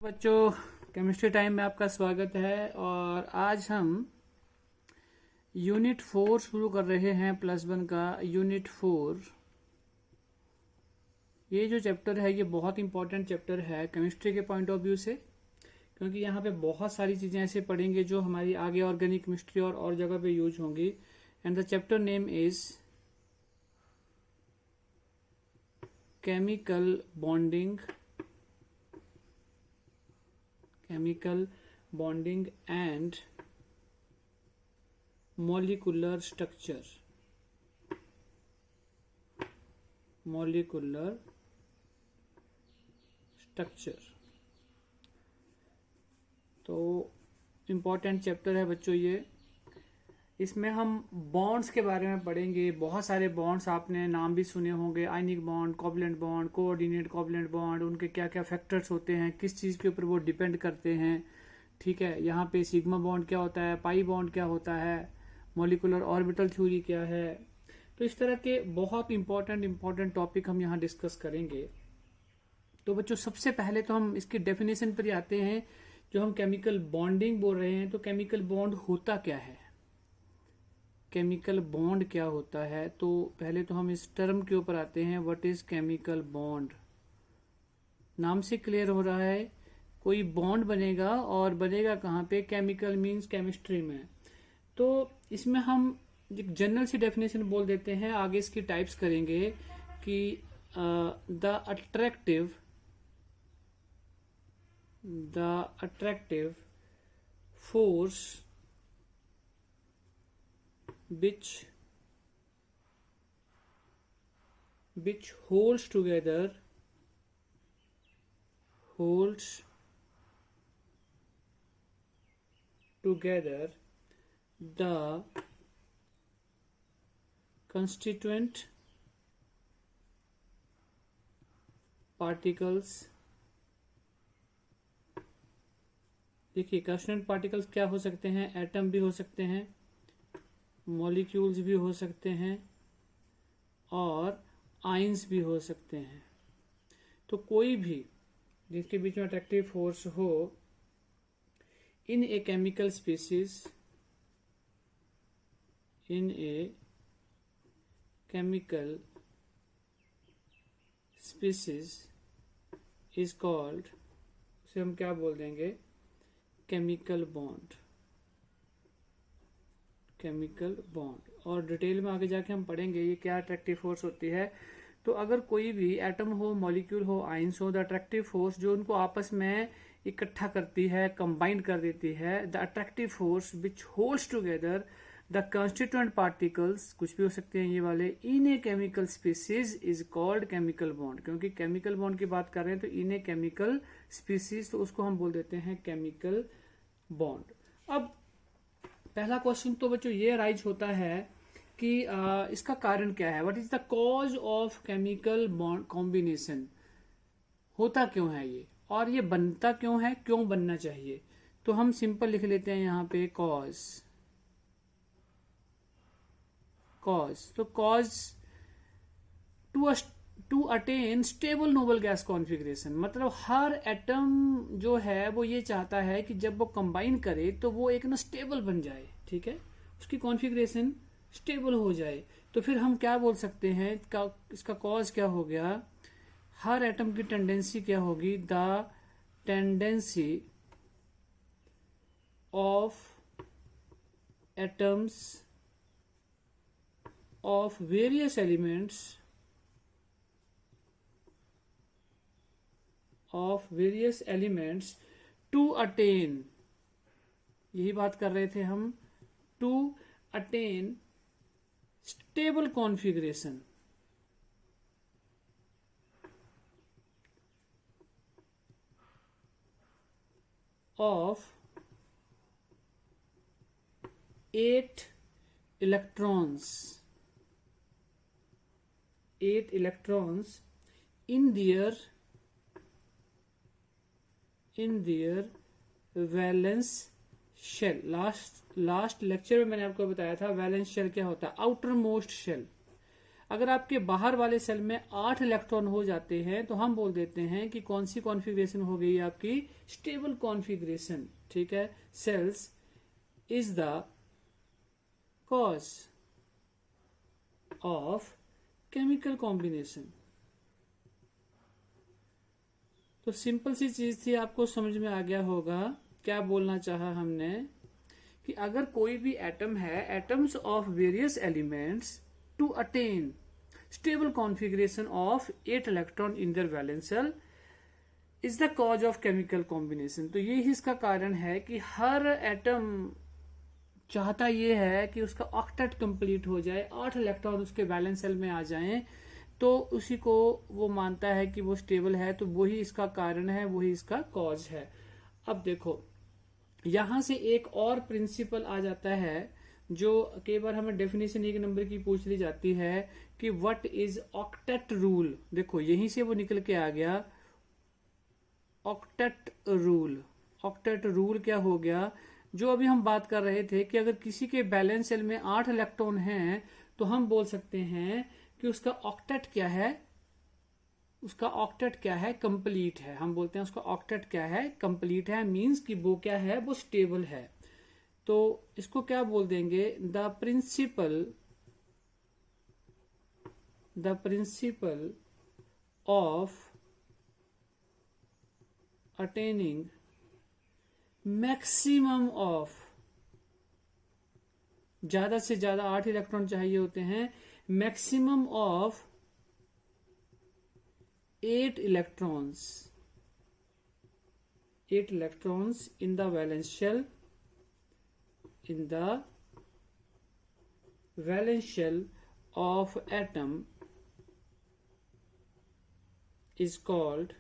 बच्चों, chemistry time में आपका स्वागत है। और आज हम यूनिट 4 शुरू कर रहे हैं, +1 का यूनिट 4। ये जो चैप्टर है ये बहुत इंपॉर्टेंट चैप्टर है केमिस्ट्री के पॉइंट ऑफ व्यू से, क्योंकि यहाँ पे बहुत सारी चीज़ें ऐसे पढ़ेंगे जो हमारी आगे ऑर्गेनिक केमिस्ट्री और जगह पे यूज होंगी। And the chapter name is chemical bonding and molecular structure। तो इम्पोर्टेंट चैप्टर है बच्चों ये। इसमें हम बॉन्ड्स के बारे में पढ़ेंगे। बहुत सारे बॉन्ड्स आपने नाम भी सुने होंगे, ionic bond, covalent bond, coordinate covalent bond, उनके क्या क्या फैक्टर्स होते हैं, किस चीज़ के ऊपर वो डिपेंड करते हैं। ठीक है, यहाँ पे सिग्मा बॉन्ड क्या होता है, पाई बॉन्ड क्या होता है, मॉलिक्यूलर ऑर्बिटल थ्योरी क्या है। तो इस तरह के बहुत इंपॉर्टेंट टॉपिक हम यहाँ डिस्कस करेंगे। तो बच्चों, सबसे पहले तो हम इसकी डेफिनेशन पर आते हैं। जो हम केमिकल बॉन्डिंग बोल रहे हैं, तो केमिकल बॉन्ड होता क्या है, केमिकल बॉन्ड क्या होता है। तो पहले तो हम इस टर्म के ऊपर आते हैं। What is chemical bond. नाम से क्लियर हो रहा है, कोई बॉन्ड बनेगा और बनेगा कहाँ पे, केमिकल मींस केमिस्ट्री में। तो इसमें हम एक जनरल सी डेफिनेशन बोल देते हैं, आगे इसकी टाइप्स करेंगे कि the attractive force which holds together the constituent particles। देखिए, कंस्टिट्यूएंट पार्टिकल्स क्या हो सकते हैं, एटम भी हो सकते हैं, मॉलिक्यूल्स भी हो सकते हैं और आयंस भी हो सकते हैं। तो कोई भी जिसके बीच में अट्रैक्टिव फोर्स हो in a chemical species is called, उसे हम क्या बोल देंगे, केमिकल बॉन्ड। और डिटेल में आगे जाके हम पढ़ेंगे ये क्या अट्रैक्टिव फोर्स होती है। तो अगर कोई भी एटम हो, मॉलिक्यूल हो, आयंस हो, द अट्रैक्टिव फोर्स जो उनको आपस में इकट्ठा करती है, कंबाइन कर देती है, the attractive force which holds together the constituent particles, कुछ भी हो सकते हैं ये वाले, in a chemical species is called chemical bond. क्योंकि केमिकल बॉन्ड की बात कर रहे हैं तो इन ए केमिकल स्पीसीज, तो उसको हम बोल देते हैं केमिकल बॉन्ड। अब पहला क्वेश्चन तो बच्चों ये राइज होता है कि इसका कारण क्या है। What is the cause of chemical bond combination. होता क्यों है ये, और ये बनता क्यों है, क्यों बनना चाहिए। तो हम सिंपल लिख लेते हैं यहाँ पे कॉज। तो cause to attain stable noble gas configuration, मतलब हर एटम जो है वो ये चाहता है कि जब वो कंबाइन करे तो वो एक ना स्टेबल बन जाए। ठीक है, उसकी कॉन्फ़िगरेशन स्टेबल हो जाए। तो फिर हम क्या बोल सकते हैं, इसका कॉज क्या हो गया, हर एटम की टेंडेंसी क्या होगी, the tendency of atoms of various elements to attain, यही बात कर रहे थे हम, to attain stable configuration of 8 electrons in their valence shell. Last lecture में मैंने आपको बताया था वैलेंस शेल क्या होता है, आउटर मोस्ट शेल। अगर आपके बाहर वाले सेल में 8 इलेक्ट्रॉन हो जाते हैं तो हम बोल देते हैं कि कौन सी कॉन्फ़िगरेशन हो गई आपकी, स्टेबल कॉन्फ़िगरेशन। ठीक है, cells is the cause of chemical combination. तो सिंपल सी चीज थी, आपको समझ में आ गया होगा क्या बोलना चाहा हमने, कि अगर कोई भी एटम है, atoms of various elements to attain stable configuration of 8 electron in their valence shell is the cause of chemical combination. तो ये ही इसका कारण है कि हर एटम चाहता ये है कि उसका ऑक्टेट कंप्लीट हो जाए, 8 इलेक्ट्रॉन उसके वैलेंस शेल में आ जाएं, तो उसी को वो मानता है कि वो स्टेबल है। तो वही इसका कारण है, वही इसका कॉज है। अब देखो, यहां से एक और प्रिंसिपल आ जाता है जो कई बार हमें डेफिनेशन 1 नंबर की पूछ ली जाती है कि व्हाट इज ऑक्टेट रूल। देखो यहीं से वो निकल के आ गया, ऑक्टेट रूल। ऑक्टेट रूल क्या हो गया, जो अभी हम बात कर रहे थे कि अगर किसी के बैलेंस सेल में 8 इलेक्ट्रॉन हैं तो हम बोल सकते हैं कि उसका ऑक्टेट क्या है, उसका ऑक्टेट क्या है, कंप्लीट है। हम बोलते हैं उसका ऑक्टेट क्या है, कंप्लीट है, मींस कि वो क्या है, वो स्टेबल है। तो इसको क्या बोल देंगे, the principle of attaining maximum of, ज्यादा से ज्यादा 8 इलेक्ट्रॉन चाहिए होते हैं, maximum of 8 electrons in the valence shell, of atom is called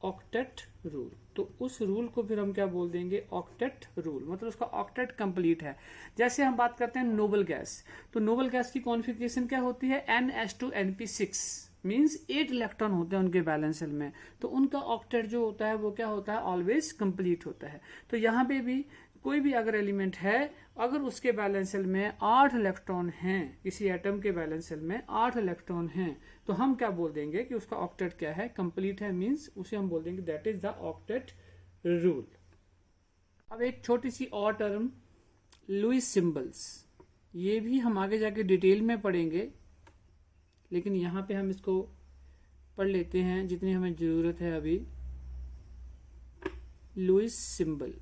octet rule. तो उस रूल को फिर हम क्या बोल देंगे, ऑक्टेट रूल, मतलब उसका ऑक्टेट कंप्लीट है। जैसे हम बात करते हैं नोबल गैस, तो नोबल गैस की कॉन्फ़िगरेशन क्या होती है, NH2NP6, मींस 8 इलेक्ट्रॉन होते हैं उनके बैलेंस शेल में, तो उनका ऑक्टेट जो होता है वो क्या होता है, ऑलवेज कंप्लीट होता है। तो यहाँ पे भी कोई भी अगर एलिमेंट है, अगर उसके बैलेंस शेल में 8 इलेक्ट्रॉन हैं, किसी एटम के बैलेंस शेल में 8 इलेक्ट्रॉन हैं, तो हम क्या बोल देंगे कि उसका ऑक्टेट क्या है, कंप्लीट है, मींस उसे हम बोल देंगे that is the octet rule. अब एक छोटी सी और टर्म, लुईस सिंबल्स, ये भी हम आगे जाके डिटेल में पढ़ेंगे, लेकिन यहाँ पे हम इसको पढ़ लेते हैं जितनी हमें जरूरत है अभी। लुईस सिंबल,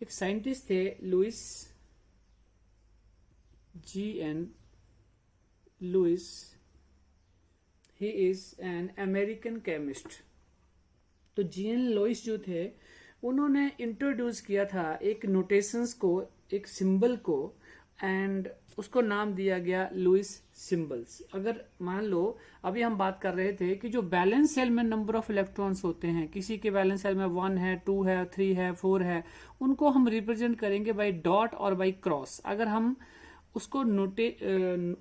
एक साइंटिस्ट थे Lewis, G.N. Lewis, he is an American chemist. तो G.N. लुईस जो थे, उन्होंने इंट्रोड्यूस किया था एक नोटेशंस को, एक सिंबल को, एंड उसको नाम दिया गया लुईस सिंबल्स। अगर मान लो अभी हम बात कर रहे थे कि जो बैलेंस सेल में नंबर ऑफ इलेक्ट्रॉन्स होते हैं, किसी के बैलेंस सेल में 1 है, 2 है, 3 है, 4 है, उनको हम रिप्रेजेंट करेंगे बाय डॉट और बाय क्रॉस। अगर हम उसको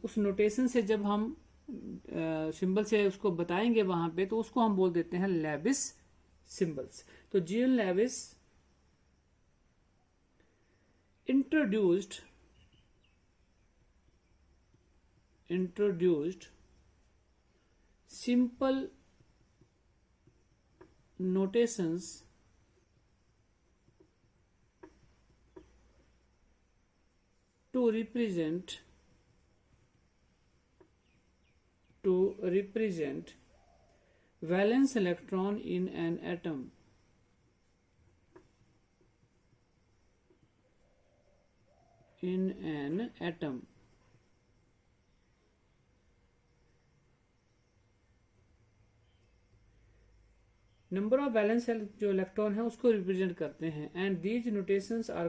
उस नोटेशन से जब हम सिंबल से उसको बताएंगे वहां पे, तो उसको हम बोल देते हैं लेविस सिंबल्स। तो G.N. Lewis introduced simple notations to represent valence electron in an atom. Number of valence जो इलेक्ट्रॉन है उसको रिप्रेजेंट करते हैं, and these notations are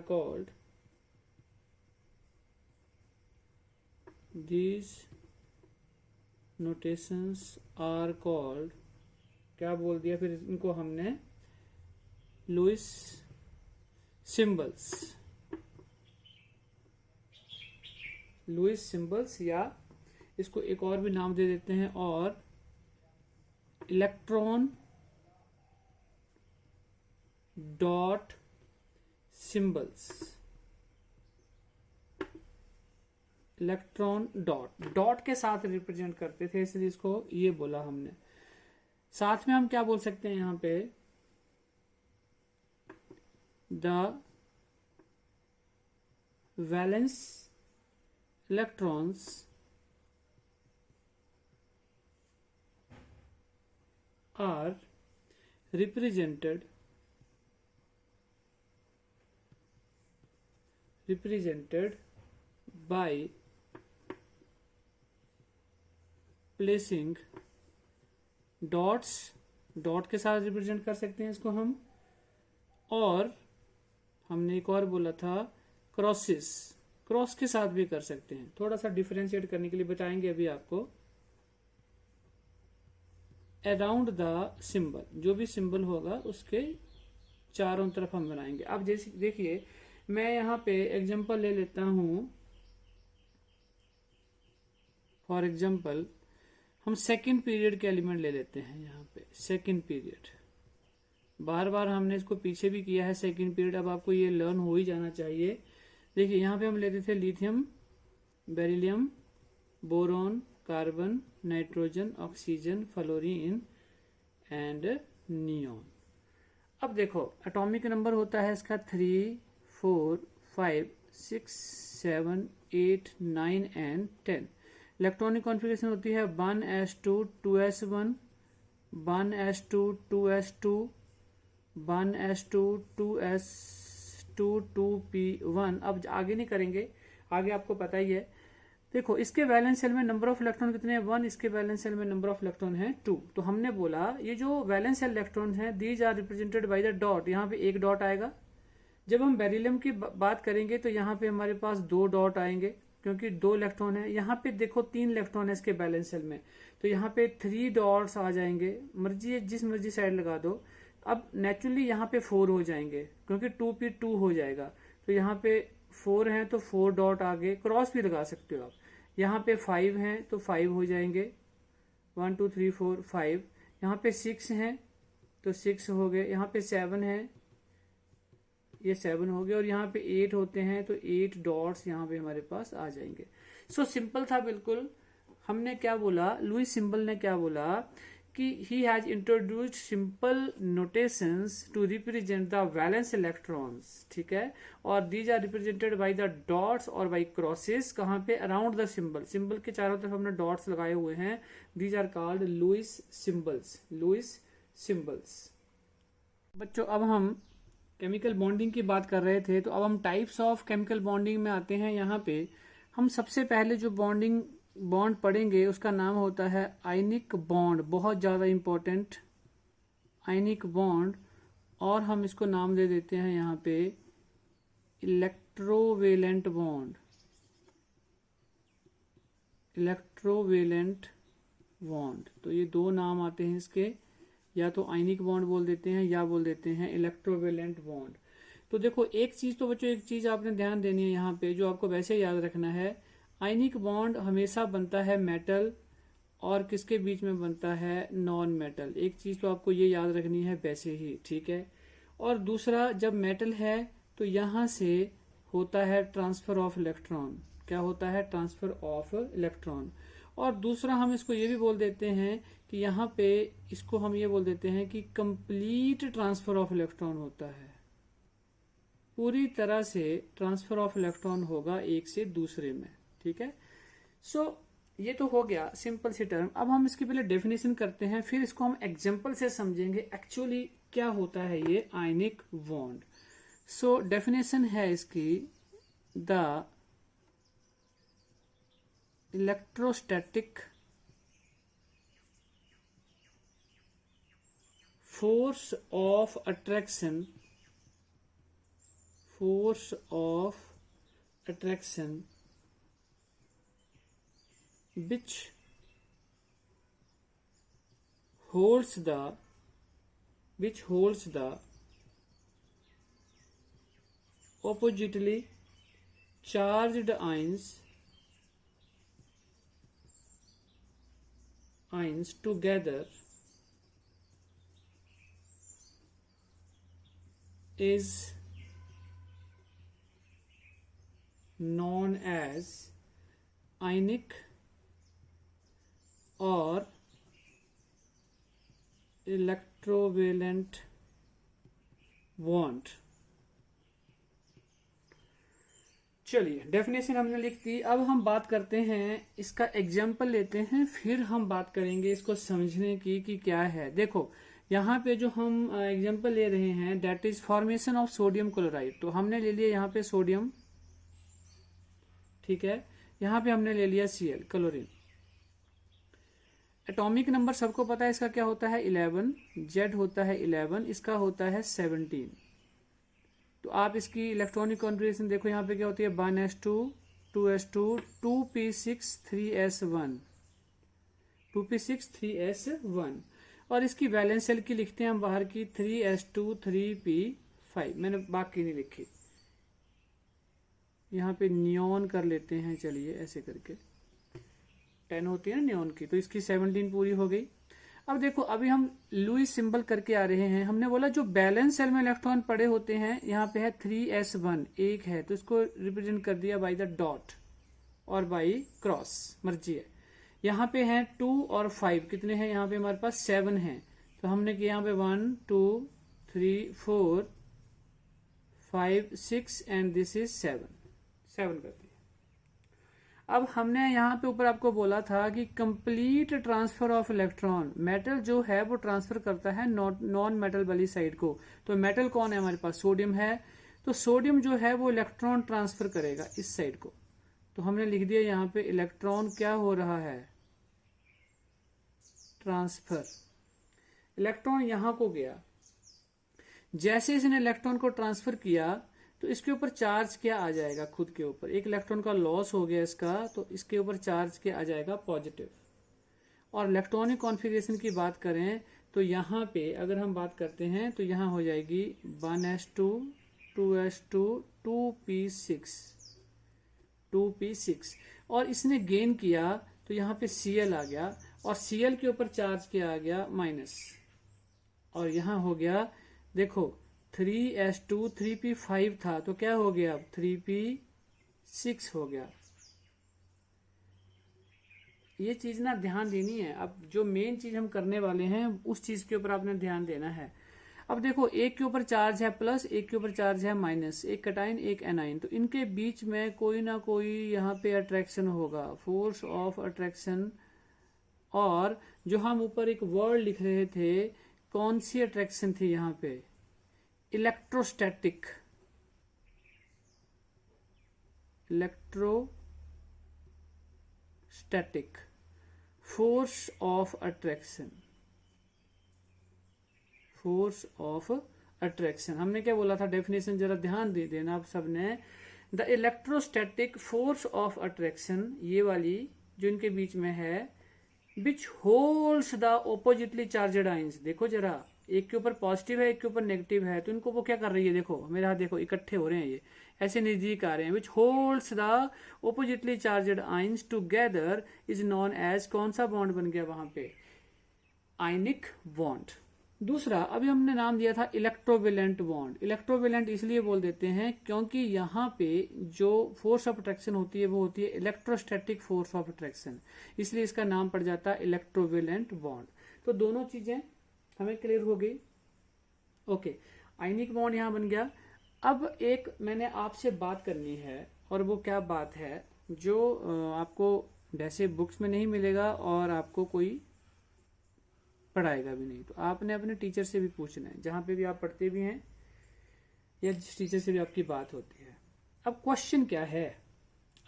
called, क्या बोल दिया फिर इनको हमने, लुईस सिंबल्स, या इसको एक और भी नाम दे देते हैं, और electron dot symbols. Electron dot, dot के साथ रिप्रेजेंट करते थे, इसलिए इसको ये बोला हमने। साथ में हम क्या बोल सकते हैं यहां पे, the valence electrons are represented by placing dots, dot के साथ रिप्रेजेंट कर सकते हैं इसको हम, और हमने एक और बोला था क्रॉसेस, क्रॉस के साथ भी कर सकते हैं। थोड़ा सा डिफरेंशिएट करने के लिए बताएंगे अभी आपको। अराउंड द सिंबल, जो भी सिंबल होगा उसके चारों तरफ हम बनाएंगे। अब जैसे देखिए, मैं यहाँ पे एग्जांपल ले लेता हूं। फॉर एग्जांपल हम सेकंड पीरियड के एलिमेंट ले लेते हैं। यहाँ पे सेकंड पीरियड, बार बार हमने इसको पीछे भी किया है सेकंड पीरियड, अब आपको ये लर्न हो ही जाना चाहिए। देखिए यहाँ पे हम लेते थे lithium, beryllium, boron, carbon, nitrogen, oxygen, fluorine and neon. अब देखो एटॉमिक नंबर होता है इसका 3, 4, 5, 6, 7, 8, 9 एंड 10। इलेक्ट्रॉनिक कॉन्फ़िगरेशन होती है 1s2 2s1, 1s2 2s2, 1s2 2s2 2p1। अब आगे नहीं करेंगे, आगे आपको पता ही है। देखो इसके वैलेंस सेल में नंबर ऑफ इलेक्ट्रॉन कितने हैं, 1, इसके वैलेंस सेल में नंबर ऑफ इलेक्ट्रॉन है 2। तो हमने बोला ये जो वैलेंस सेल इलेक्ट्रॉन है these are represented by the dot, यहाँ पे एक डॉट आएगा। जब हम बेरिलियम की बात करेंगे तो यहाँ पे हमारे पास 2 डॉट आएंगे, क्योंकि 2 इलेक्ट्रॉन है। यहाँ पे देखो 3 इलेक्ट्रॉन है इसके बैलेंस सेल में, तो यहाँ पे 3 डॉट्स आ जाएंगे। मर्जी जिस मर्जी साइड लगा दो। अब नेचुरली यहाँ पे 4 हो जाएंगे, क्योंकि 2p2 हो जाएगा। तो यहाँ पे 4 है तो 4 डॉट आगे, क्रॉस भी लगा सकते हो आप। यहाँ पे 5 हैं तो 5 हो जाएंगे, 1 2 3 4 5। यहाँ पे 6 हैं तो 6 हो गए। यहाँ पे 7 है, ये 7 हो गए। और यहाँ पे 8 होते हैं तो 8 डॉट्स यहाँ पे हमारे पास आ जाएंगे। सो सिंपल था बिल्कुल। हमने क्या बोला, लुईस सिंबल ने क्या बोला कि he has introduced simple notations to represent the valence electrons, ठीक है। और these are represented by the dots और बाय क्रॉसेस, कहाँ पे, अराउंड द सिंबल, सिंबल के चारों तरफ हमने डॉट्स लगाए हुए हैं। These are called Lewis symbols, Lewis symbols. बच्चों अब हम केमिकल बॉन्डिंग की बात कर रहे थे, तो अब हम टाइप्स ऑफ केमिकल बॉन्डिंग में आते हैं। यहाँ पे हम सबसे पहले जो बॉन्ड पढ़ेंगे उसका नाम होता है आयनिक बॉन्ड, बहुत ज़्यादा इंपॉर्टेंट आयनिक बॉन्ड। और हम इसको नाम दे देते हैं यहाँ पे इलेक्ट्रोवेलेंट बॉन्ड, इलेक्ट्रोवेलेंट बॉन्ड। तो ये 2 नाम आते हैं इसके, या तो आयनिक बॉन्ड बोल देते हैं या बोल देते हैं इलेक्ट्रोवेलेंट बॉन्ड। तो देखो एक चीज तो बच्चों, एक चीज आपने ध्यान देनी है यहाँ पे, जो आपको वैसे याद रखना है, आयनिक बॉन्ड हमेशा बनता है मेटल और किसके बीच में बनता है, नॉन मेटल। एक चीज तो आपको ये याद रखनी है वैसे ही, ठीक है। और दूसरा, जब मेटल है तो यहां से होता है ट्रांसफर ऑफ इलेक्ट्रॉन। क्या होता है, ट्रांसफर ऑफ इलेक्ट्रॉन। और दूसरा हम इसको ये भी बोल देते हैं कि यहाँ पे इसको हम ये बोल देते हैं कि कंप्लीट ट्रांसफर ऑफ इलेक्ट्रॉन होता है, पूरी तरह से ट्रांसफर ऑफ इलेक्ट्रॉन होगा एक से दूसरे में, ठीक है। सो ये तो हो गया सिंपल सी टर्म। अब हम इसकी पहले डेफिनेशन करते हैं, फिर इसको हम एग्जांपल से समझेंगे एक्चुअली क्या होता है ये आयनिक बॉन्ड। सो डेफिनेशन है इसकी, the electrostatic force of attraction, force of attraction which holds the oppositely charged ions together is known as आयनिक और इलेक्ट्रोवेलेंट बॉन्ड। चलिए डेफिनेशन हमने लिख दी। अब हम बात करते हैं, इसका एग्जाम्पल लेते हैं, फिर हम बात करेंगे इसको समझने की कि क्या है। देखो यहाँ पे जो हम एग्जाम्पल ले रहे हैं, that is formation of sodium chloride. तो हमने ले लिया यहाँ पे सोडियम, ठीक है, यहाँ पे हमने ले लिया Cl, क्लोरीन। एटॉमिक नंबर सबको पता है इसका क्या होता है, 11, Z होता है 11, इसका होता है 17। तो आप इसकी इलेक्ट्रॉनिक कॉन्फ़िगरेशन देखो, यहाँ पे क्या होती है, 1s2 2s2 2p6 3s1 2p6 3s1। और इसकी वैलेंस सेल की लिखते हैं हम बाहर की 3s2 3p5। मैंने बाकी नहीं लिखी, यहाँ पे नियॉन कर लेते हैं। चलिए ऐसे करके 10 होती है ना नियॉन की, तो इसकी 17 पूरी हो गई। अब देखो अभी हम लुईस सिंबल करके आ रहे हैं। हमने बोला जो बैलेंस सेल में इलेक्ट्रॉन पड़े होते हैं, यहाँ पे है 3s1 एक है, तो इसको रिप्रेजेंट कर दिया बाय द डॉट और बाय क्रॉस, मर्जी है। यहाँ पे हैं 2 और 5, कितने हैं यहाँ पे हमारे पास 7 हैं, तो हमने किया यहाँ पे 1 2 3 4 5 6 एंड दिस इज 7 कर दिया। अब हमने यहाँ पे ऊपर आपको बोला था कि complete transfer of electron, metal जो है वो ट्रांसफर करता है नॉन मेटल वाली साइड को। तो मेटल कौन है हमारे पास, सोडियम है। तो सोडियम जो है वो इलेक्ट्रॉन ट्रांसफर करेगा इस साइड को। तो हमने लिख दिया यहाँ पे इलेक्ट्रॉन क्या हो रहा है, ट्रांसफर। इलेक्ट्रॉन यहाँ को गया, जैसे इसने इलेक्ट्रॉन को ट्रांसफर किया तो इसके ऊपर चार्ज क्या आ जाएगा, खुद के ऊपर एक इलेक्ट्रॉन का लॉस हो गया इसका, तो इसके ऊपर चार्ज क्या आ जाएगा, पॉजिटिव। और इलेक्ट्रॉनिक कॉन्फ़िगरेशन की बात करें तो यहाँ पे अगर हम बात करते हैं तो यहाँ हो जाएगी 1s2 2s2 2p6 और इसने गेन किया तो यहाँ पे Cl आ गया और Cl के ऊपर चार्ज क्या आ गया, माइनस। और यहाँ हो गया देखो 3s2 3p5 था तो क्या हो गया, 3p6 हो गया। ये चीज ना ध्यान देनी है। अब जो मेन चीज हम करने वाले हैं उस चीज के ऊपर आपने ध्यान देना है। अब देखो एक के ऊपर चार्ज है प्लस, एक के ऊपर चार्ज है माइनस, एक कटाइन एक एनाइन, तो इनके बीच में कोई ना कोई यहाँ पे अट्रैक्शन होगा, फोर्स ऑफ अट्रैक्शन। और जो हम ऊपर एक वर्ड लिख रहे थे, कौन सी अट्रैक्शन थी यहाँ पे, इलेक्ट्रोस्टैटिक फोर्स ऑफ अट्रैक्शन। हमने क्या बोला था, डेफिनेशन जरा ध्यान दे देना आप सबने। The electrostatic force of attraction, ये वाली जो इनके बीच में है, विच holds the oppositely charged ions. देखो जरा, एक के ऊपर पॉजिटिव है एक के ऊपर नेगेटिव है, तो इनको वो क्या कर रही है, देखो मेरे हाथ देखो, इकट्ठे हो रहे हैं, ये ऐसे नजदीक आ रहे हैं। Which holds the oppositely charged ions together is known as, कौन सा बॉन्ड बन गया वहां पे, आयनिक बॉन्ड। दूसरा अभी हमने नाम दिया था इलेक्ट्रोवेलेंट बॉन्ड। इलेक्ट्रोवेलेंट इसलिए बोल देते हैं क्योंकि यहाँ पे जो फोर्स ऑफ अट्रैक्शन होती है वो होती है इलेक्ट्रोस्टैटिक फोर्स ऑफ अट्रैक्शन, इसलिए इसका नाम पड़ जाता है इलेक्ट्रोवेलेंट बॉन्ड। तो दोनों चीजें हमें क्लियर हो गई। ओके, आयनिक बॉन्ड यहां बन गया। अब एक मैंने आपसे बात करनी है, और वो क्या बात है जो आपको वैसे बुक्स में नहीं मिलेगा और आपको कोई पढ़ाएगा भी नहीं, तो आपने अपने टीचर से भी पूछना है, जहां पे भी आप पढ़ते भी हैं या जिस टीचर से भी आपकी बात होती है। अब क्वेश्चन क्या है,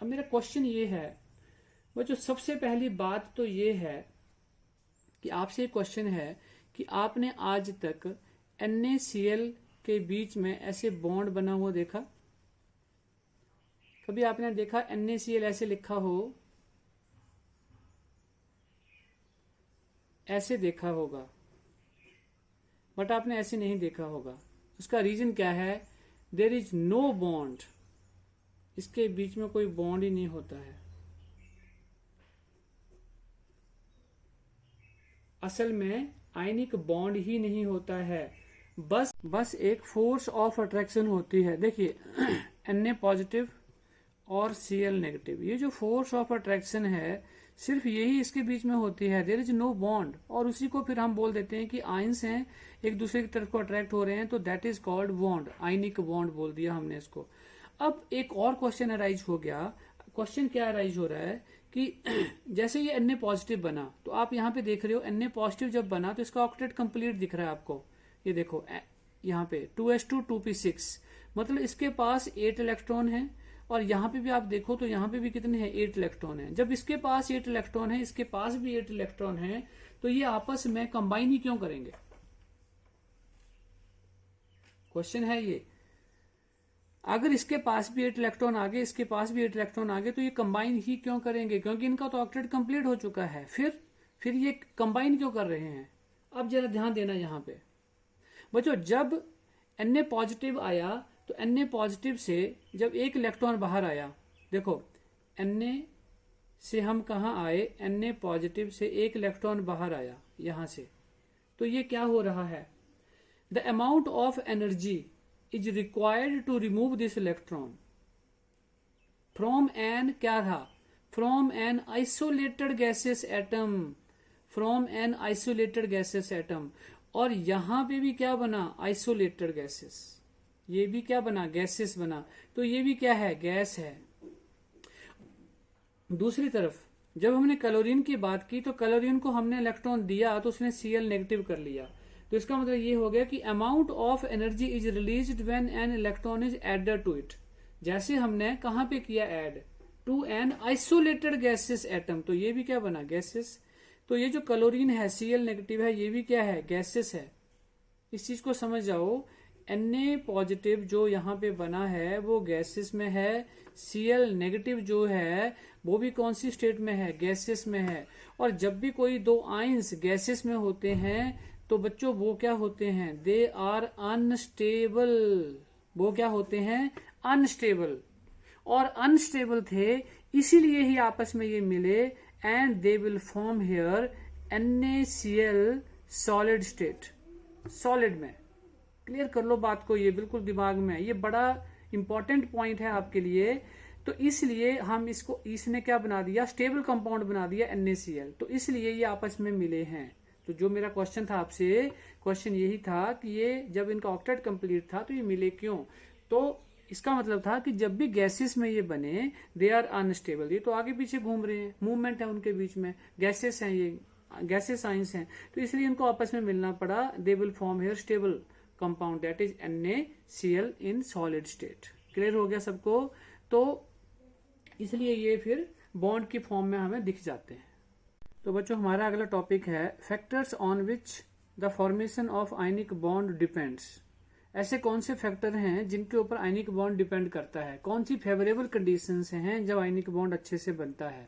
अब मेरा क्वेश्चन ये है, वो जो सबसे पहली बात तो ये है कि आपसे क्वेश्चन है कि आपने आज तक NaCl के बीच में ऐसे बॉन्ड बना हुआ देखा, कभी आपने देखा NaCl ऐसे लिखा हो, ऐसे देखा होगा, बट आपने ऐसे नहीं देखा होगा। उसका रीजन क्या है, देयर इज नो बॉन्ड, इसके बीच में कोई बॉन्ड ही नहीं होता है। असल में आयनिक बॉन्ड ही नहीं होता है, बस एक फोर्स ऑफ अट्रैक्शन होती है। देखिए Na पॉजिटिव और Cl नेगेटिव। ये जो फोर्स ऑफ अट्रैक्शन है सिर्फ यही इसके बीच में होती है, देयर इज नो बॉन्ड, और उसी को फिर हम बोल देते हैं कि आयंस हैं एक दूसरे की तरफ को अट्रैक्ट हो रहे हैं, तो that is called bond, ionic bond बोल दिया हमने इसको। अब एक और क्वेश्चन अराइज हो गया। क्वेश्चन क्या अराइज हो रहा है कि जैसे ये Na पॉजिटिव बना, तो आप यहाँ पे देख रहे हो Na पॉजिटिव जब बना तो इसका ऑक्टेट कंप्लीट दिख रहा है आपको। ये देखो यहाँ पे 2s2 2p6, मतलब इसके पास 8 इलेक्ट्रॉन है, और यहाँ पे भी आप देखो तो यहाँ पे भी कितने हैं, 8 इलेक्ट्रॉन है। जब इसके पास 8 इलेक्ट्रॉन है, इसके पास भी 8 इलेक्ट्रॉन है, तो ये आपस में कंबाइन ही क्यों करेंगे? क्वेश्चन है ये। अगर इसके पास भी 8 इलेक्ट्रॉन आ गए, इसके पास भी 8 इलेक्ट्रॉन आ गए, तो ये कंबाइन ही क्यों करेंगे? क्योंकि इनका तो ऑक्टेट कंप्लीट हो चुका है। फिर ये कंबाइन क्यों कर रहे हैं? अब जरा ध्यान देना यहाँ पे बच्चों, जब Na पॉजिटिव आया तो Na पॉजिटिव से जब एक इलेक्ट्रॉन बाहर आया, देखो Na से हम कहा आए, Na पॉजिटिव से एक इलेक्ट्रॉन बाहर आया यहां से, तो ये क्या हो रहा है? The amount of energy is required to remove this electron from an, क्या था, from an isolated gaseous atom, from an isolated gaseous atom. और यहां पे भी क्या बना? Isolated gaseous. ये भी क्या बना? गैसेस बना। तो ये भी क्या है? गैस है। दूसरी तरफ जब हमने क्लोरीन की बात की, तो क्लोरीन को हमने इलेक्ट्रॉन दिया तो उसने Cl नेगेटिव कर लिया, तो इसका मतलब ये हो गया कि amount of energy is released when an electron is added to it. जैसे हमने कहां पे किया? Add to an isolated gaseous atom, तो ये भी क्या बना? गैसेस। तो ये जो क्लोरीन है Cl नेगेटिव है, ये भी क्या है? गैसेस है। इस चीज को समझ जाओ। Na पॉजिटिव जो यहाँ पे बना है वो गैसेस में है, Cl नेगेटिव जो है वो भी कौन सी स्टेट में है? गैसेस में है। और जब भी कोई दो आयंस गैसेस में होते हैं तो बच्चों वो क्या होते हैं? They are unstable. वो क्या होते हैं? अनस्टेबल। और अनस्टेबल थे इसीलिए ही आपस में ये मिले, and they will form here NaCl solid state, solid में। क्लियर कर लो बात को, ये बिल्कुल दिमाग में है, ये बड़ा इंपॉर्टेंट पॉइंट है आपके लिए। तो इसलिए हम इसको, इसने क्या बना दिया? स्टेबल कंपाउंड बना दिया NaCl, तो इसलिए ये आपस में मिले हैं। तो जो मेरा क्वेश्चन था आपसे, क्वेश्चन यही था कि ये जब इनका ऑक्टेट कंप्लीट था तो ये मिले क्यों? तो इसका मतलब था कि जब भी गैसेस में ये बने, दे आर अनस्टेबल। ये तो आगे पीछे घूम रहे हैं, मूवमेंट है उनके बीच में, गैसेस हैं, ये गैसेस साइंस हैं, तो इसलिए इनको आपस में मिलना पड़ा। They will form here stable compound that is NaCl in solid state. Clear हो गया सबको? तो इसलिए ये फिर बॉन्ड की फॉर्म में हमें दिख जाते हैं। तो बच्चों हमारा अगला टॉपिक है factors on which the formation of ionic bond depends. ऐसे कौन से फैक्टर हैं जिनके ऊपर आयनिक बॉन्ड डिपेंड करता है? कौन सी फेवरेबल कंडीशंस हैं जब आयनिक बॉन्ड अच्छे से बनता है?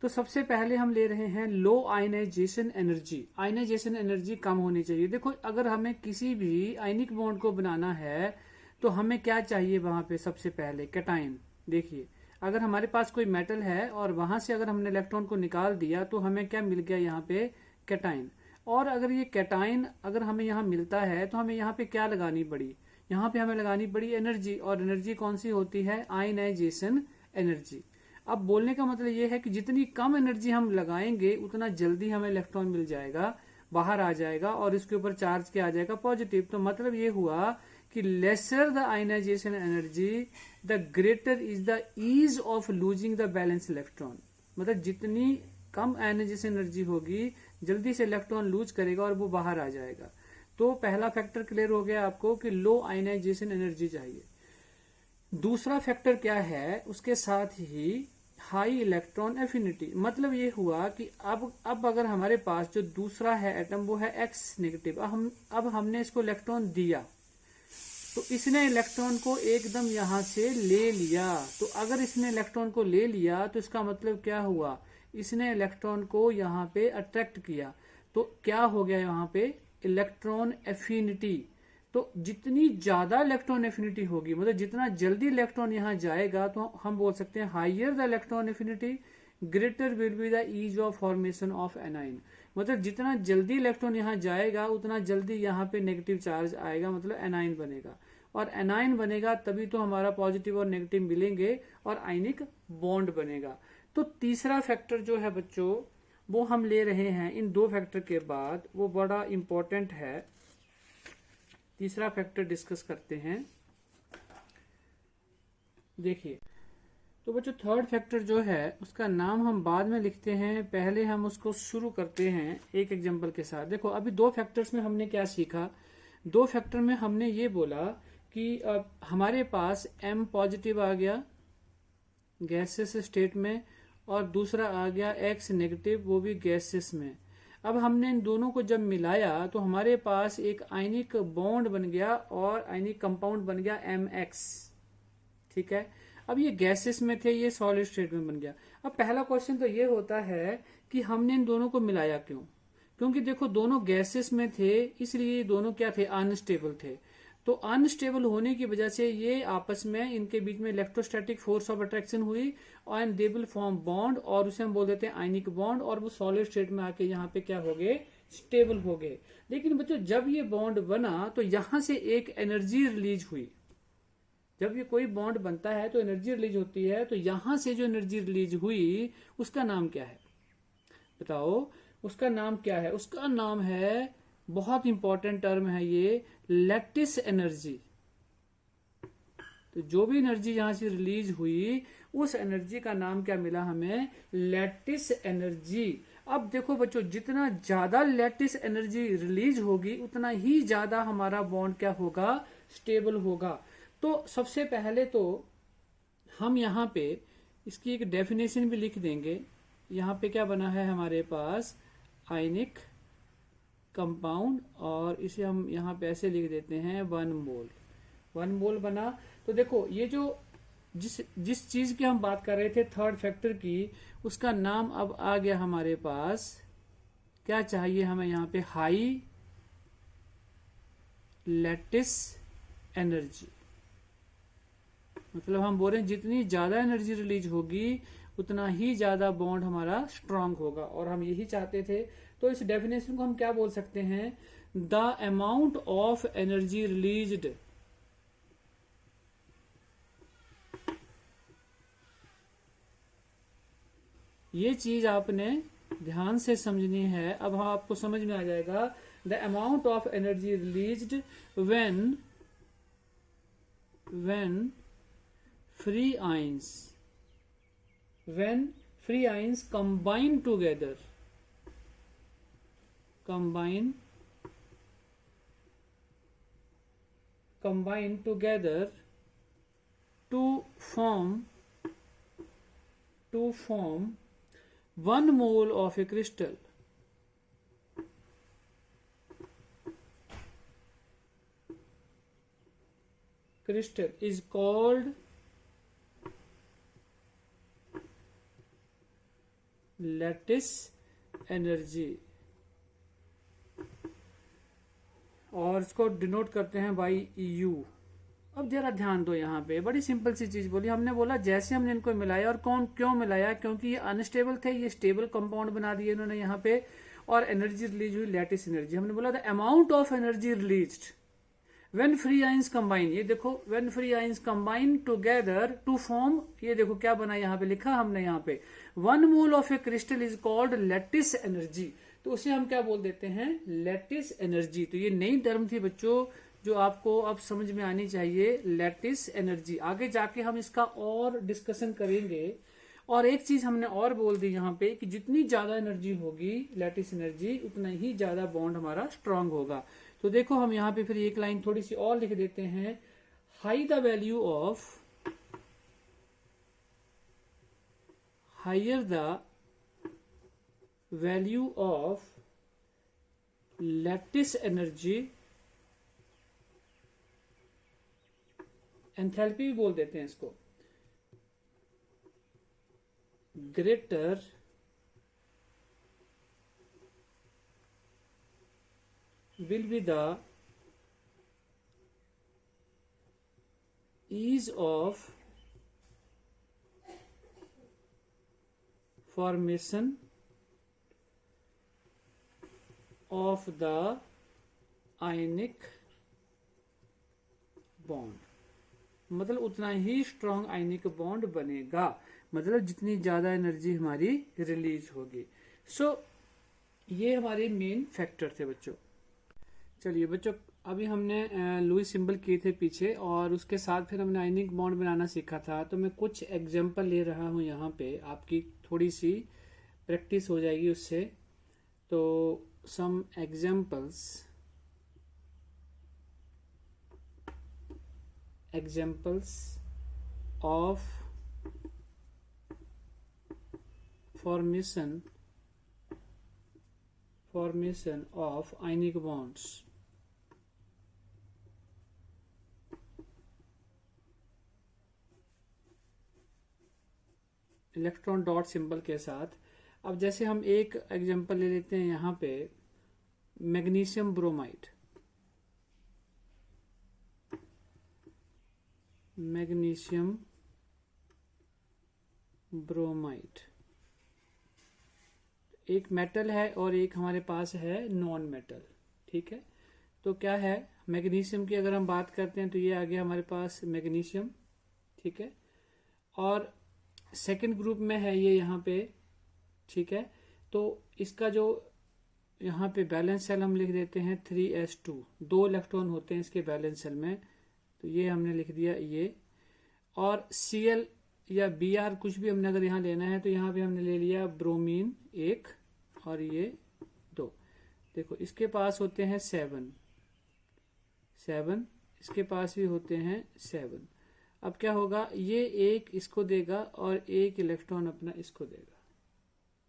तो सबसे पहले हम ले रहे हैं लो आयनाइजेशन एनर्जी। आयनाइजेशन एनर्जी कम होनी चाहिए। देखो अगर हमें किसी भी आयनिक बॉन्ड को बनाना है तो हमें क्या चाहिए वहां पे? सबसे पहले कैटायन। देखिए अगर हमारे पास कोई मेटल है और वहां से अगर हमने इलेक्ट्रॉन को निकाल दिया तो हमें क्या मिल गया? यहाँ पे कैटायन। और अगर ये कैटायन अगर हमें यहाँ मिलता है तो हमें यहाँ पे क्या लगानी पड़ी? यहाँ पे हमें लगानी पड़ी एनर्जी। और एनर्जी कौन सी होती है? Ionisation energy. अब बोलने का मतलब ये है कि जितनी कम एनर्जी हम लगाएंगे उतना जल्दी हमें इलेक्ट्रॉन मिल जाएगा, बाहर आ जाएगा, और इसके ऊपर चार्ज क्या आ जाएगा? पॉजिटिव। तो मतलब ये हुआ कि lesser the ionisation energy the greater is the ease of losing the valence electron. मतलब जितनी कम आयनाइजेशन एनर्जी होगी जल्दी से इलेक्ट्रॉन लूज करेगा और वो बाहर आ जाएगा। तो पहला फैक्टर क्लियर हो गया आपको कि लो आयनाइजेशन एनर्जी चाहिए। दूसरा फैक्टर क्या है? उसके साथ ही हाई इलेक्ट्रॉन एफिनिटी। मतलब ये हुआ कि अब अगर हमारे पास जो दूसरा है एटम वो है X नेगेटिव, अब हमने इसको इलेक्ट्रॉन दिया तो इसने इलेक्ट्रॉन को एकदम यहां से ले लिया। तो अगर इसने इलेक्ट्रॉन को ले लिया तो इसका मतलब क्या हुआ? इसने इलेक्ट्रॉन को यहाँ पे अट्रैक्ट किया। तो क्या हो गया यहाँ पे? Electron affinity. तो जितनी ज्यादा इलेक्ट्रॉन एफिनिटी होगी, मतलब जितना जल्दी इलेक्ट्रॉन यहाँ जाएगा, तो हम बोल सकते हैं higher the electron affinity greater will be the ease of formation of anion. मतलब जितना जल्दी इलेक्ट्रॉन यहाँ जाएगा उतना जल्दी यहाँ पे नेगेटिव चार्ज आएगा, मतलब एनाइन बनेगा। और एनाइन बनेगा तभी तो हमारा पॉजिटिव और नेगेटिव मिलेंगे और आयनिक बॉन्ड बनेगा। तो तीसरा फैक्टर जो है बच्चों वो हम ले रहे हैं इन दो फैक्टर के बाद, वो बड़ा इंपॉर्टेंट है। तीसरा फैक्टर डिस्कस करते हैं। देखिए तो बच्चों थर्ड फैक्टर जो है उसका नाम हम बाद में लिखते हैं, पहले हम उसको शुरू करते हैं एक एग्जांपल के साथ। देखो अभी दो फैक्टर्स में हमने क्या सीखा, दो फैक्टर में हमने ये बोला कि अब हमारे पास M पॉजिटिव आ गया गैसेस स्टेट में और दूसरा आ गया X नेगेटिव, वो भी गैसेस में। अब हमने इन दोनों को जब मिलाया तो हमारे पास एक आयनिक बॉन्ड बन गया और आयनिक कंपाउंड बन गया MX। ठीक है, अब ये गैसेस में थे, ये सॉलिड स्टेट में बन गया। अब पहला क्वेश्चन तो ये होता है कि हमने इन दोनों को मिलाया क्यों? क्योंकि देखो दोनों गैसेस में थे, इसलिए दोनों क्या थे, अनस्टेबल थे। तो अनस्टेबल होने की वजह से ये आपस में इनके बीच में इलेक्ट्रोस्टैटिक फोर्स ऑफ अट्रैक्शन हुई और दे विल फॉर्म बॉन्ड, और उसे हम बोल देते हैं आयनिक बॉन्ड, और वो सॉलिड स्टेट में आके यहाँ पे क्या हो गए, स्टेबल हो गए। लेकिन बच्चों जब ये बॉन्ड बना तो यहां से एक एनर्जी रिलीज हुई। जब ये कोई बॉन्ड बनता है तो एनर्जी रिलीज होती है, तो यहां से जो एनर्जी रिलीज हुई उसका नाम क्या है बताओ, उसका नाम क्या है? उसका नाम है, बहुत इंपॉर्टेंट टर्म है ये, लैटिस एनर्जी। तो जो भी एनर्जी यहां से रिलीज हुई उस एनर्जी का नाम क्या मिला हमें, लैटिस एनर्जी। अब देखो बच्चों जितना ज्यादा लैटिस एनर्जी रिलीज होगी उतना ही ज्यादा हमारा बॉन्ड क्या होगा, स्टेबल होगा। तो सबसे पहले तो हम यहाँ पे इसकी एक डेफिनेशन भी लिख देंगे। यहाँ पे क्या बना है हमारे पास, आयनिक कंपाउंड, और इसे हम यहाँ पे ऐसे लिख देते हैं 1 मोल। 1 मोल बना। तो देखो ये जो जिस चीज की हम बात कर रहे थे थर्ड फैक्टर की, उसका नाम अब आ गया हमारे पास। क्या चाहिए हमें यहाँ पे, हाई लैटिस एनर्जी। मतलब हम बोल रहे हैं जितनी ज्यादा एनर्जी रिलीज होगी उतना ही ज्यादा बॉन्ड हमारा स्ट्रांग होगा, और हम यही चाहते थे। तो इस डेफिनेशन को हम क्या बोल सकते हैं, the amount of energy released ये चीज आपने ध्यान से समझनी है। अब हाँ आपको समझ में आ जाएगा। The amount of energy released when free ions combine together to form 1 mole of a crystal is called lattice energy, और इसको डिनोट करते हैं बाई EU। अब जरा ध्यान दो, यहाँ पे बड़ी सिंपल सी चीज बोली हमने। बोला जैसे हमने इनको मिलाया, और कौन क्यों मिलाया, क्योंकि ये अनस्टेबल थे, ये स्टेबल कंपाउंड बना दिए इन्होंने यहाँ पे, और एनर्जी रिलीज हुई लैटिस एनर्जी। हमने बोला the amount of energy released when free ions combine, ये देखो when free ions combine together to form, ये देखो क्या बना, यहाँ पे लिखा हमने यहाँ पे 1 mole of a crystal is called lattice energy। तो उसे हम क्या बोल देते हैं, लैटिस एनर्जी। तो ये नई टर्म थी बच्चों जो आपको अब समझ में आनी चाहिए, लैटिस एनर्जी। आगे जाके हम इसका और डिस्कशन करेंगे। और एक चीज हमने और बोल दी यहाँ पे कि जितनी ज्यादा एनर्जी होगी लैटिस एनर्जी उतना ही ज्यादा बॉन्ड हमारा स्ट्रांग होगा। तो देखो हम यहाँ पे फिर एक लाइन थोड़ी सी और लिख देते हैं, high the value of higher the value of lattice energy, enthalpy भी बोल देते हैं इसको, greater will be the ease of formation of the ionic bond, मतलब उतना ही स्ट्रॉन्ग आयनिक बॉन्ड बनेगा, मतलब जितनी ज्यादा एनर्जी हमारी रिलीज होगी। सो ये हमारे मेन फैक्टर थे बच्चों। चलिए बच्चों, अभी हमने लुईस सिंबल किए थे पीछे, और उसके साथ फिर हमने आयनिक बॉन्ड बनाना सीखा था। तो मैं कुछ एग्जांपल ले रहा हूँ यहाँ पे, आपकी थोड़ी सी प्रैक्टिस हो जाएगी उससे। तो some examples of formation of ionic bonds। Electron dot symbol के साथ। अब जैसे हम एक एग्जांपल ले लेते हैं यहाँ पे, मैग्नीशियम ब्रोमाइड। मैग्नीशियम ब्रोमाइड एक मेटल है और एक हमारे पास है नॉन मेटल, ठीक है। तो क्या है, मैग्नीशियम की अगर हम बात करते हैं तो ये आ गया हमारे पास मैग्नीशियम, ठीक है। और सेकंड ग्रुप में है ये यहाँ पे, ठीक है। तो इसका जो यहाँ पे बैलेंस सेल हम लिख देते हैं 3s2, 2 इलेक्ट्रॉन होते हैं इसके बैलेंस सेल में, तो ये हमने लिख दिया ये। और Cl या Br कुछ भी हमने अगर यहाँ लेना है तो यहाँ पे हमने ले लिया ब्रोमीन 1 और ये 2। देखो इसके पास होते हैं 7, इसके पास भी होते हैं 7। अब क्या होगा, ये एक इसको देगा और एक इलेक्ट्रॉन अपना इसको देगा,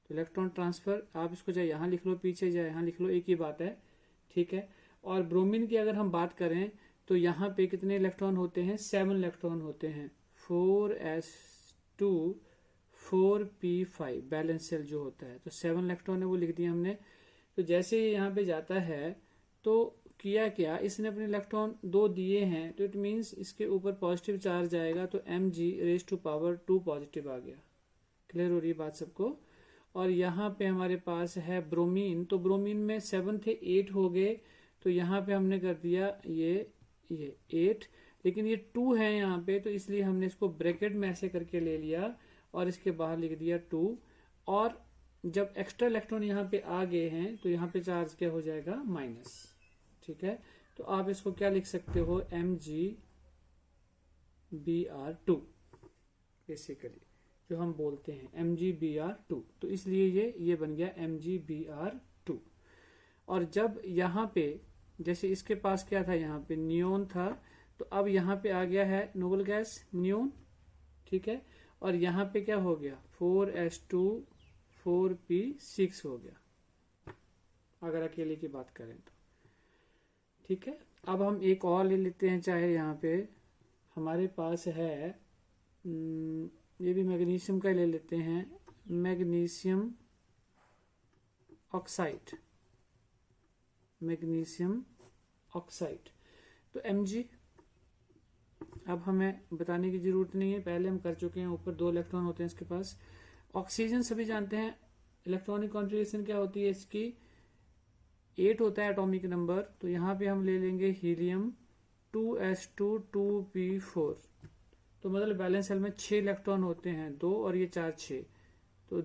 तो इलेक्ट्रॉन ट्रांसफर, आप इसको चाहे यहाँ लिख लो, पीछे चाहे यहाँ लिख लो, एक ही बात है, ठीक है। और ब्रोमीन की अगर हम बात करें तो यहाँ पे कितने इलेक्ट्रॉन होते हैं, 7 इलेक्ट्रॉन होते हैं, 4s2 4p5 बैलेंस सेल जो होता है, तो 7 इलेक्ट्रॉन है वो लिख दिया हमने। तो जैसे ये यहाँ पे जाता है तो किया क्या, इसने अपने इलेक्ट्रॉन 2 दिए हैं, तो इट मीन्स इसके ऊपर पॉजिटिव चार्ज आएगा, तो mg⁻² पॉजिटिव आ गया। क्लियर हो रही है बात सबको। और यहाँ पे हमारे पास है ब्रोमीन, तो ब्रोमीन में 7 थे, 8 हो गए, तो यहाँ पे हमने कर दिया ये 8, लेकिन ये 2 है यहाँ पे, तो इसलिए हमने इसको ब्रैकेट में ऐसे करके ले लिया और इसके बाहर लिख दिया 2। और जब एक्स्ट्रा इलेक्ट्रॉन यहाँ पे आ गए हैं तो यहाँ पे चार्ज क्या हो जाएगा, माइनस, ठीक है। तो आप इसको क्या लिख सकते हो, mgBr2 बेसिकली जो हम बोलते हैं mgBr2, तो इसलिए ये बन गया mgBr2। और जब यहाँ पे जैसे इसके पास क्या था, यहाँ पे नियोन था, तो अब यहाँ पे आ गया है नोबल गैस नियोन, ठीक है। और यहाँ पे क्या हो गया, 4s2 4p6 हो गया अगर अकेले की बात करें तो, ठीक है। अब हम एक और ले लेते हैं, चाहे यहाँ पे हमारे पास है ये भी मैग्नीशियम का ले लेते हैं, मैग्नीशियम ऑक्साइड, मैग्नीशियम ऑक्साइड, तो Mg। अब हमें बताने की जरूरत नहीं है, पहले हम कर चुके हैं, ऊपर 2 इलेक्ट्रॉन होते हैं इसके पास। ऑक्सीजन सभी जानते हैं, इलेक्ट्रॉनिक कॉन्फ़िगरेशन क्या होती है इसकी, 8 होता है एटॉमिक नंबर, तो यहाँ पे हम ले लेंगे हीलियम 2s2 2p4, तो मतलब बैलेंस सेल में 6 इलेक्ट्रॉन होते हैं, 2 और ये 4 6, तो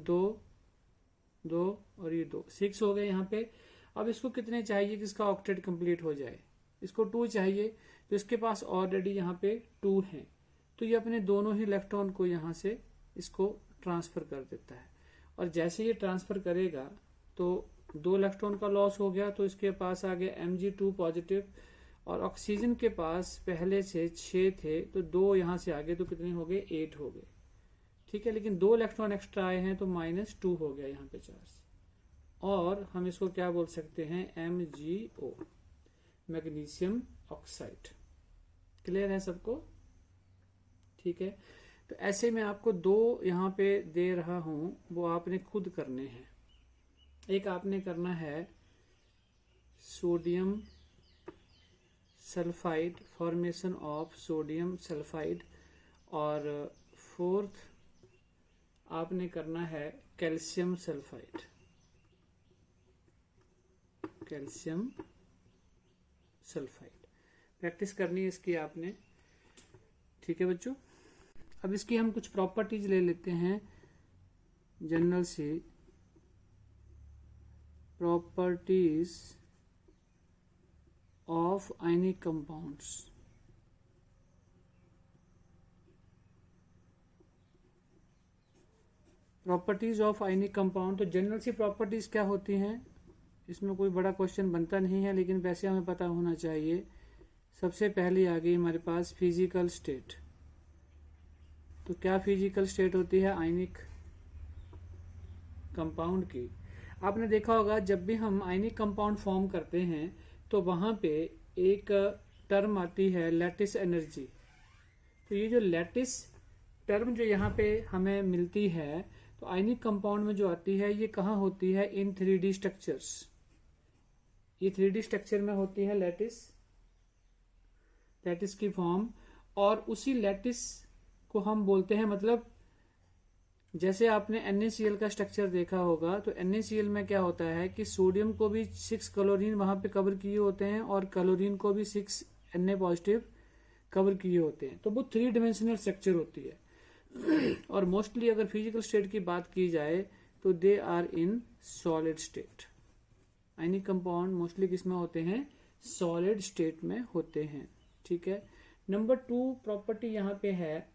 2 और ये 2 6 हो गए यहाँ पे। अब इसको कितने चाहिए कि इसका ऑक्टेट कंप्लीट हो जाए, इसको 2 चाहिए, तो इसके पास ऑलरेडी यहाँ पे 2 हैं, तो ये अपने दोनों ही इलेक्ट्रॉन को यहाँ से इसको ट्रांसफर कर देता है। और जैसे ये ट्रांसफर करेगा तो 2 इलेक्ट्रॉन का लॉस हो गया, तो इसके पास आ गया Mg2 पॉजिटिव, और ऑक्सीजन के पास पहले से 6 थे, तो 2 यहाँ से आगे, तो कितने हो गए, 8 हो गए, ठीक है। लेकिन 2 इलेक्ट्रॉन एक्स्ट्रा आए हैं तो -2 हो गया यहाँ पे चार्ज, और हम इसको क्या बोल सकते हैं, MgO, मैग्नीशियम ऑक्साइड। क्लियर है सबको, ठीक है। तो ऐसे में आपको 2 यहाँ पे दे रहा हूं, वो आपने खुद करने हैं। एक आपने करना है sodium sulphide, formation of sodium sulphide, और 4th आपने करना है calcium sulphide, calcium sulphide. Practice करनी है इसकी आपने। ठीक है बच्चों, अब इसकी हम कुछ प्रॉपर्टीज ले लेते हैं जनरल से। Properties of ionic compounds. Properties of ionic compound, तो जनरल सी प्रॉपर्टीज क्या होती हैं, इसमें कोई बड़ा क्वेश्चन बनता नहीं है, लेकिन वैसे हमें पता होना चाहिए। सबसे पहले आ गई हमारे पास फिजिकल स्टेट। तो क्या फिजिकल स्टेट होती है आयनिक कंपाउंड की? आपने देखा होगा जब भी हम आयनिक कंपाउंड फॉर्म करते हैं तो वहां पे एक टर्म आती है लैटिस एनर्जी। तो ये जो लैटिस टर्म जो यहाँ पे हमें मिलती है, तो आयनिक कंपाउंड में जो आती है ये कहाँ होती है? इन 3D स्ट्रक्चर्स। ये 3D स्ट्रक्चर में होती है लैटिस की फॉर्म। और उसी लैटिस को हम बोलते हैं, मतलब जैसे आपने NaCl का स्ट्रक्चर देखा होगा, तो NaCl में क्या होता है कि सोडियम को भी 6 क्लोरीन वहां पे कवर किए होते हैं और क्लोरीन को भी 6 Na पॉजिटिव कवर किए होते हैं। तो वो 3 डायमेंशनल स्ट्रक्चर होती है। और मोस्टली अगर फिजिकल स्टेट की बात की जाए तो they are in solid state. Ionic compound mostly किसमें होते हैं? सॉलिड स्टेट में होते हैं। ठीक है। नंबर 2 प्रॉपर्टी यहाँ पे है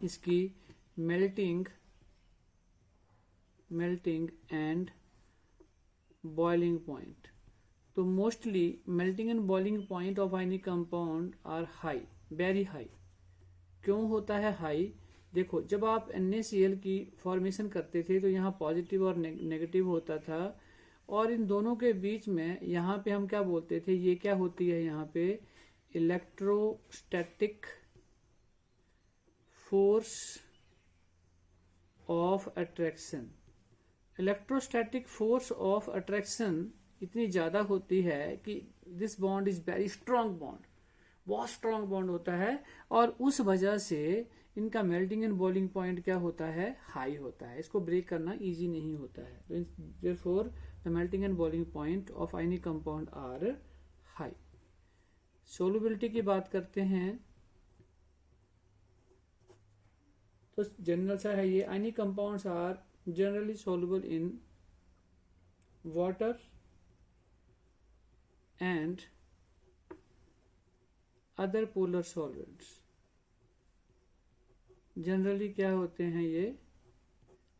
इसकी मेल्टिंग एंड बॉइलिंग पॉइंट। तो mostly melting and boiling point of ionic compound are high, very high. क्यों होता है हाई? देखो, जब आप NaCl की फॉर्मेशन करते थे तो यहाँ पॉजिटिव और नेगेटिव होता था, और इन दोनों के बीच में यहाँ पे हम क्या बोलते थे? ये क्या होती है यहाँ पे? Electrostatic force of attraction. Electrostatic force of attraction इतनी ज्यादा होती है कि this bond is very strong bond, बहुत स्ट्रॉन्ग बॉन्ड होता है, और उस वजह से इनका मेल्टिंग एंड बॉइलिंग पॉइंट क्या होता है? हाई होता है। इसको ब्रेक करना इजी नहीं होता है। Therefore the melting and boiling point of ionic compound are high. Solubility की बात करते हैं तो जनरल सा है ये, ionic compounds are generally soluble in water and other polar solvents। Generally क्या होते हैं? ये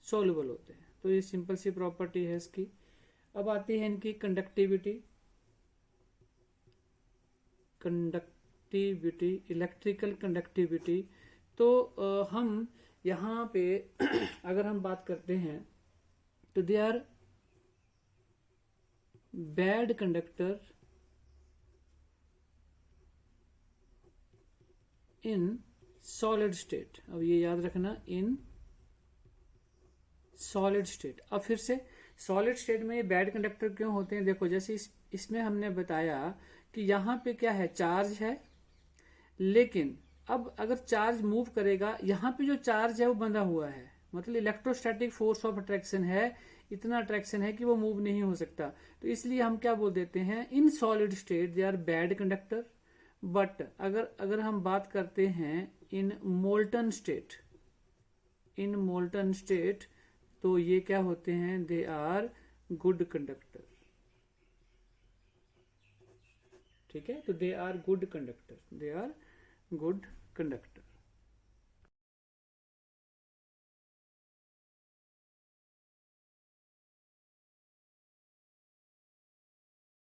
soluble होते हैं। तो ये सिंपल सी प्रॉपर्टी है इसकी। अब आती है इनकी कंडक्टिविटी, इलेक्ट्रिकल कंडक्टिविटी। तो हम यहाँ पे अगर हम बात करते हैं तो they are bad conductor in solid state. अब ये याद रखना, इन सॉलिड स्टेट। अब फिर से सॉलिड स्टेट में ये बैड कंडक्टर क्यों होते हैं? देखो, जैसे इसमें हमने बताया कि यहाँ पे क्या है? चार्ज है, लेकिन अब अगर चार्ज मूव करेगा, यहाँ पे जो चार्ज है वो बंधा हुआ है, मतलब इलेक्ट्रोस्टैटिक फोर्स ऑफ अट्रैक्शन है, इतना अट्रैक्शन है कि वो मूव नहीं हो सकता। तो इसलिए हम क्या बोल देते हैं? In solid state they are bad conductor. But अगर हम बात करते हैं इन मोल्टन स्टेट, तो ये क्या होते हैं? They are good conductor. ठीक है, तो they are good conductor, they are good conductor.